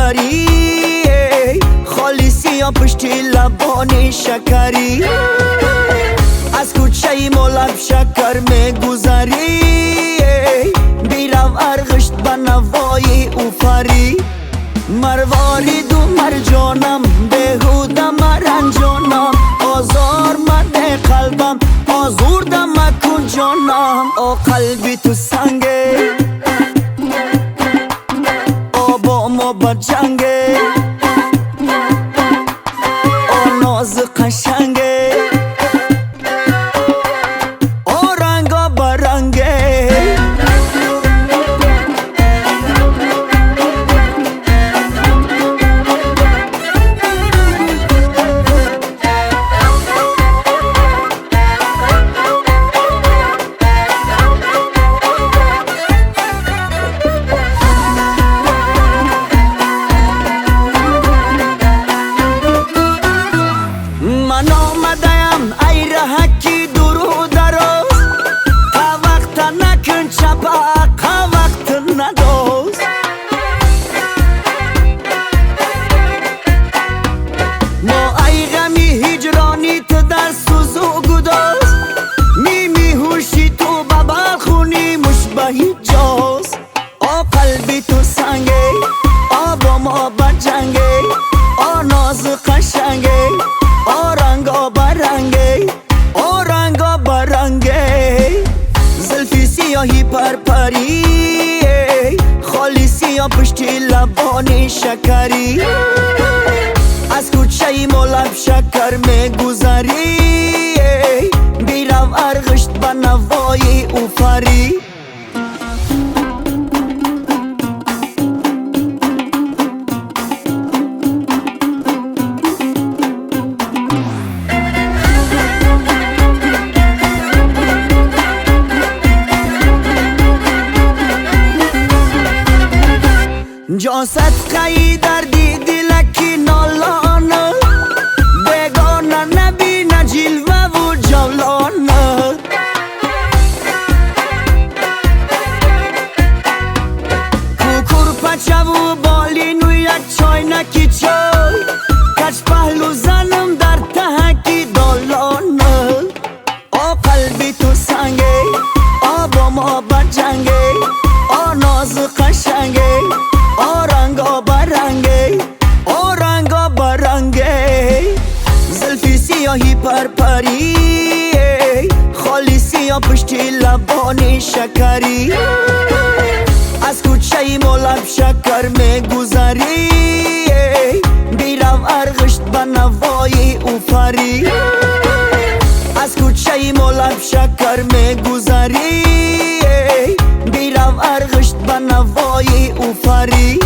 پری، خالصی یا پشتی لبان شکری، از کوچه ملب شکر میگذری، بیرو ارغشت به نوای او فری. مروارید و مرجانم بهوده مرنجانم، آزار مده قلبم آزوردم مکن جانم. آ قلبی تو سنگه آبا ما با جنگه، آ ناز قشنگه آ رنگا برنگه. من آمدیم ای رهکی درو دراز، تا وقت نکن چپا تا وقت نداز. ما ای غمی هجرانی تو در سوز و گداز، نیمی هوشی تو ببال خونی مشبهی جاز. آ قلبی تو سنگه آبا ما بجنگه، آ ناز قشنگه آ رنگا برنگه آ رنگا برنگه. زلفی سیاهی پرپری، خالصی یا پشتی لبان شکری، از کوچه ملب شکر میگذری، بیرو ارغشت به نوای او فری. جان صدقه دردی دلکی نالانه، بگانه نبینه جلوه و جولانه. کوکور پچه و بالینو یک چای نکی چای، کچ پهلو زنم در تهکی دالانه. آ قلبی تو سنگه آبا ما بجنگه، آ ناز قشنگه آ رنگا برنگه آ رنگا برنگه. زلفی سیاهی پرپری، خالصی یا پشتی لبان شکری، از کوچه ملب شکر میگذری، بیرو ارغشت به نوای او فری. از کوچه ملب شکر میگذری، بیرو ارغشت به نوای او فری.